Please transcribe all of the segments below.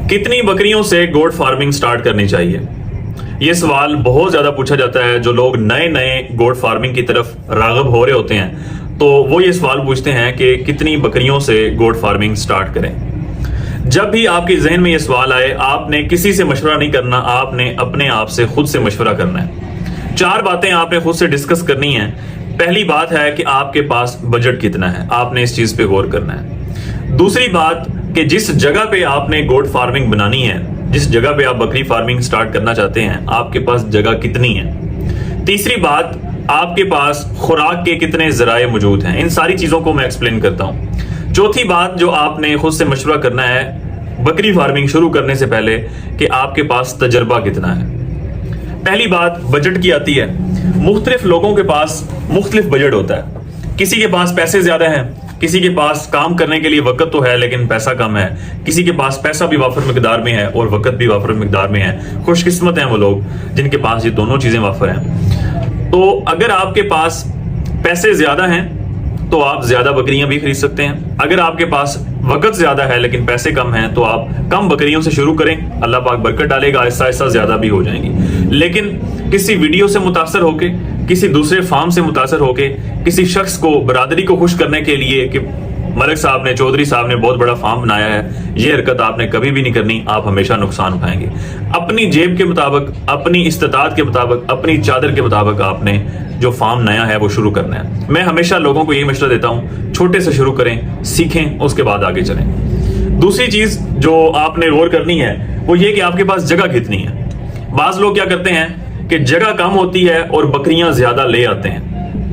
کتنی بکریوں سے گوٹ فارمنگ سٹارٹ کرنی چاہیے؟ یہ سوال بہت زیادہ پوچھا جاتا ہے. جو لوگ نئے نئے گوٹ فارمنگ کی طرف راغب ہو رہے ہوتے ہیں تو وہ یہ سوال پوچھتے ہیں کہ کتنی بکریوں سے گوٹ فارمنگ سٹارٹ کریں. جب بھی آپ کے ذہن میں یہ سوال آئے آپ نے کسی سے مشورہ نہیں کرنا, آپ نے اپنے آپ سے خود سے مشورہ کرنا ہے. 4 باتیں آپ نے خود سے ڈسکس کرنی ہیں. پہلی بات ہے کہ آپ کے پاس بجٹ کتنا ہے, آپ نے اس چیز پہ غور کرنا ہے. دوسری بات کہ جس جگہ پہ آپ نے گوٹ فارمنگ بنانی ہے, جس جگہ پہ آپ بکری فارمنگ سٹارٹ کرنا چاہتے ہیں, آپ کے پاس جگہ کتنی ہے. تیسری بات, آپ کے پاس خوراک کے کتنے ذرائع موجود ہیں. ان ساری چیزوں کو میں ایکسپلین کرتا ہوں. چوتھی بات جو آپ نے خود سے مشورہ کرنا ہے بکری فارمنگ شروع کرنے سے پہلے کہ آپ کے پاس تجربہ کتنا ہے. پہلی بات بجٹ کی آتی ہے. مختلف لوگوں کے پاس مختلف بجٹ ہوتا ہے. کسی کے پاس پیسے زیادہ ہیں, کسی کے پاس کام کرنے کے لیے وقت تو ہے لیکن پیسہ کم ہے, کسی کے پاس پیسہ بھی وافر مقدار میں ہے اور وقت بھی وافر مقدار میں ہے. خوش قسمت ہیں وہ لوگ جن کے پاس یہ دونوں چیزیں وافر ہیں. تو اگر آپ کے پاس پیسے زیادہ ہیں تو آپ زیادہ بکریاں بھی خرید سکتے ہیں. اگر آپ کے پاس وقت زیادہ ہے لیکن پیسے کم ہیں تو آپ کم بکریوں سے شروع کریں, اللہ پاک برکت ڈالے گا, آہستہ آہستہ زیادہ بھی ہو جائیں گی. لیکن کسی ویڈیو سے متاثر ہو کے, کسی دوسرے فارم سے متاثر ہو کے, کسی شخص کو, برادری کو خوش کرنے کے لیے کہ ملک صاحب نے, چودھری صاحب نے بہت بڑا فارم بنایا ہے, یہ حرکت آپ نے کبھی بھی نہیں کرنی. آپ ہمیشہ نقصان اٹھائیں گے. اپنی جیب کے مطابق, اپنی استطاعت کے مطابق, اپنی چادر کے مطابق آپ نے جو فارم نیا ہے وہ شروع کرنا ہے. میں ہمیشہ لوگوں کو یہی مشورہ دیتا ہوں, چھوٹے سے شروع کریں, سیکھیں, اس کے بعد آگے چلیں. دوسری چیز جو آپ نے غور کرنی ہے وہ یہ کہ آپ کے پاس جگہ کتنی ہے. بعض لوگ کیا کرتے ہیں کہ جگہ کم ہوتی ہے اور بکریاں زیادہ لے آتے ہیں.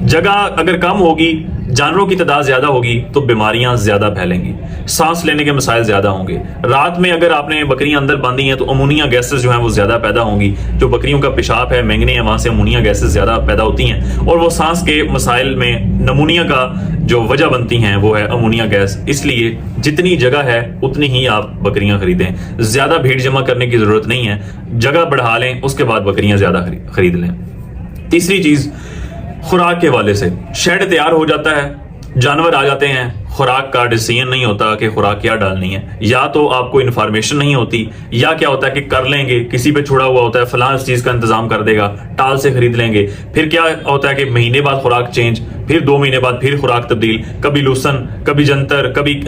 جگہ اگر کم ہوگی, جانوروں کی تعداد زیادہ ہوگی تو بیماریاں زیادہ پھیلیں گی, سانس لینے کے مسائل زیادہ ہوں گے. رات میں اگر آپ نے بکریاں اندر باندھی ہیں تو امونیا گیسز جو ہیں وہ زیادہ پیدا ہوں گی. جو بکریوں کا پیشاب ہے, مینگنے ہیں, وہاں سے امونیا گیسز زیادہ پیدا ہوتی ہیں اور وہ سانس کے مسائل میں نمونیا کا جو وجہ بنتی ہیں وہ ہے امونیا گیس. اس لیے جتنی جگہ ہے اتنی ہی آپ بکریاں خریدیں. زیادہ بھیڑ جمع کرنے کی ضرورت نہیں ہے, جگہ بڑھا لیں, اس کے بعد بکریاں زیادہ خرید لیں. تیسری چیز خوراک کے حوالے سے, شیڈ تیار ہو جاتا ہے, جانور آ جاتے ہیں, خوراک کا ڈیسیژن نہیں ہوتا کہ خوراک کیا ڈالنی ہے. یا تو آپ کو انفارمیشن نہیں ہوتی, یا کیا ہوتا ہے کہ کر لیں گے, کسی پہ چھوڑا ہوا ہوتا ہے فلاں اس چیز کا انتظام کر دے گا, ٹال سے خرید لیں گے. پھر کیا ہوتا ہے کہ مہینے بعد خوراک چینج, پھر 2 مہینے بعد پھر خوراک تبدیل, کبھی لوسن, کبھی جنتر, کبھی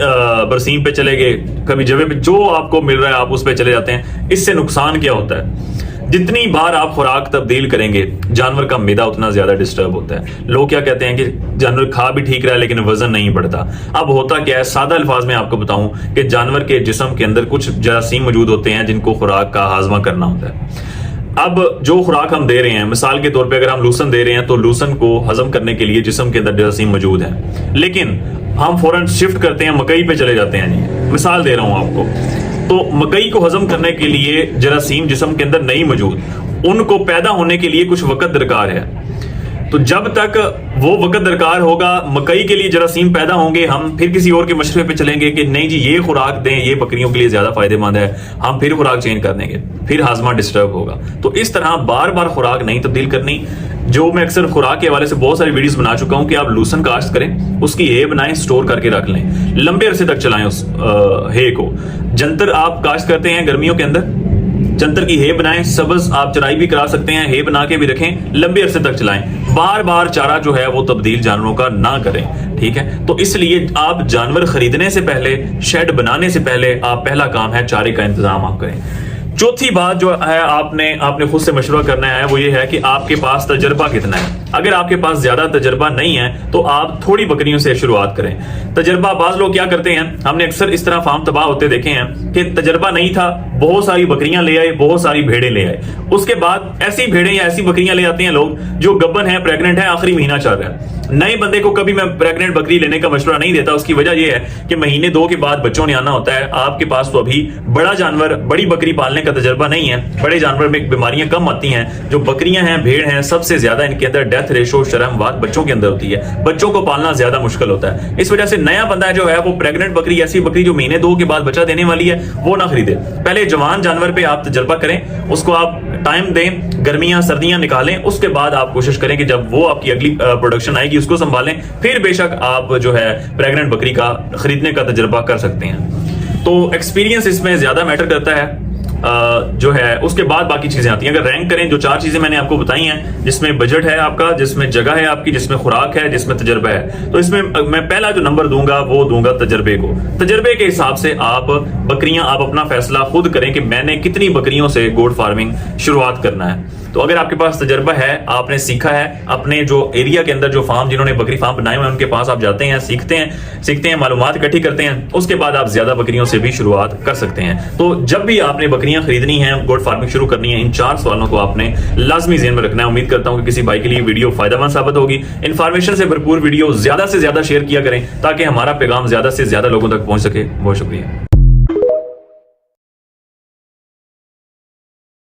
برسیم پہ چلے گئے, کبھی جگہ پہ جو آپ کو مل رہا ہے آپ اس پہ چلے جاتے ہیں. اس سے نقصان کیا ہوتا ہے؟ جتنی بار آپ خوراک تبدیل کریں گے جانور کا معدہ اتنا زیادہ ڈسٹرب ہوتا ہے. لوگ کیا کہتے ہیں کہ جانور کھا بھی ٹھیک رہا ہے لیکن وزن نہیں بڑھتا. اب ہوتا کیا ہے, سادہ الفاظ میں آپ کو بتاؤں کہ جانور کے جسم کے اندر کچھ جراثیم موجود ہوتے ہیں جن کو خوراک کا ہاضمہ کرنا ہوتا ہے. اب جو خوراک ہم دے رہے ہیں, مثال کے طور پہ اگر ہم لوسن دے رہے ہیں تو لوسن کو ہضم کرنے کے لیے جسم کے اندر جراثیم موجود ہیں, لیکن ہم فوراً شفٹ کرتے ہیں, مکئی پہ چلے جاتے ہیں. جی مثال دے رہا ہوں آپ کو, تو مکئی کو ہضم کرنے کے لیے جراثیم جسم کے اندر نہیں موجود, ان کو پیدا ہونے کے لیے کچھ وقت درکار ہے. تو جب تک وہ وقت درکار ہوگا, مکئی کے لیے جراثیم پیدا ہوں گے, ہم پھر کسی اور کے مشورے پہ چلیں گے کہ نہیں جی یہ خوراک دیں, یہ بکریوں کے لیے زیادہ فائدہ مند ہے, ہم پھر خوراک چینج کر دیں گے, پھر ہاضمہ ڈسٹرب ہوگا. تو اس طرح بار بار خوراک نہیں تبدیل کرنی. جو میں اکثر خوراک کے حوالے سے بہت ساری ویڈیوز بنا چکا ہوں کہ آپ لوسن کاشت کریں, اس کی ہے بنائیں, سٹور کر کے رکھ لیں, لمبے عرصے تک چلائیں اس ہے کو. جنتر آپ کاشت کرتے ہیں گرمیوں کے اندر, جنتر کی ہے بنائیں, سبز آپ چرائی بھی کرا سکتے ہیں, ہے بنا کے بھی رکھیں, لمبے عرصے تک چلائیں. بار بار چارہ جو ہے وہ تبدیل جانوروں کا نہ کریں. ٹھیک ہے, تو اس لیے آپ جانور خریدنے سے پہلے, شیڈ بنانے سے پہلے, آپ پہلا کام ہے چارے کا انتظام آپ کریں. چوتھی بات جو ہے آپ نے خود سے مشورہ کرنا ہے وہ یہ ہے کہ آپ کے پاس تجربہ کتنا ہے. اگر آپ کے پاس زیادہ تجربہ نہیں ہے تو آپ تھوڑی بکریوں سے شروعات کریں. تجربہ, بعض لوگ کیا کرتے ہیں, ہم نے اکثر اس طرح فارم تباہ ہوتے دیکھے ہیں کہ تجربہ نہیں تھا, بہت ساری بکریاں لے آئے, بہت ساری بھیڑیں لے آئے, اس کے بعد ایسی بھیڑیں یا ایسی بکریاں لے آتے ہیں لوگ جو گبن ہے, پریگننٹ ہے, آخری مہینہ چل رہا ہے. نئے بندے کو کبھی میں پریگننٹ بکری لینے کا مشورہ نہیں دیتا. اس کی وجہ یہ ہے کہ مہینے 2 کے بعد بچوں نے آنا ہوتا ہے. آپ کے پاس تو ابھی بڑا جانور, بڑی بکری پالنے کا تجربہ نہیں ہے. بڑے جانور میں بیماریاں کم آتی ہیں. جو بکریاں ہیں, بھیڑ ہیں, سب سے زیادہ ان کے اندر ڈیتھ ریشو شرم بچوں کے اندر ہوتی ہے. بچوں کو پالنا زیادہ مشکل ہوتا ہے. اس وجہ سے نیا بندہ جو ہے وہ پریگننٹ بکری, ایسی بکری جو مہینے 2 کے بعد بچہ دینے والی ہے, وہ نہ خریدے. پہلے جوان جانور پہ آپ تجربہ کریں, اس کو آپ ٹائم دیں, گرمیاں سردیاں نکالیں, اس کے بعد آپ کوشش کریں کہ جب وہ آپ کی اگلی پروڈکشن آئے گی اس کو سنبھالیں, پھر بے شک آپ جو ہے پریگننٹ بکری کا خریدنے کا تجربہ کر سکتے ہیں. تو ایکسپیرینس اس میں زیادہ میٹر کرتا ہے جو ہے، اس کے بعد باقی چیزیں آتی ہیں. اگر رینک کریں جو 4 چیزیں میں نے آپ کو بتائی ہیں، جس میں بجٹ ہے آپ کا، جس میں جگہ ہے آپ کی، جس میں خوراک ہے، جس میں تجربہ ہے، تو اس میں میں پہلا جو نمبر دوں گا وہ دوں گا تجربے کو. تجربے کے حساب سے آپ بکریاں، آپ اپنا فیصلہ خود کریں کہ میں نے کتنی بکریوں سے گوٹ فارمنگ شروعات کرنا ہے. تو اگر آپ کے پاس تجربہ ہے، آپ نے سیکھا ہے، اپنے جو ایریا کے اندر جو فارم، جنہوں نے بکری فارم بنائے ہوئے ہیں، ان کے پاس آپ جاتے ہیں، سیکھتے ہیں، معلومات اکٹھی کرتے ہیں، اس کے بعد آپ زیادہ بکریوں سے بھی شروعات کر سکتے ہیں. تو جب بھی آپ نے بکریاں خریدنی ہیں، گوٹ فارمنگ شروع کرنی ہے، ان 4 سوالوں کو آپ نے لازمی ذہن میں رکھنا ہے. امید کرتا ہوں کہ کسی بھائی کے لیے ویڈیو فائدہ مند ثابت ہوگی. انفارمیشن سے بھرپور ویڈیو زیادہ سے زیادہ شیئر کیا کریں تاکہ ہمارا پیغام زیادہ سے زیادہ لوگوں تک پہنچ سکے. بہت شکریہ.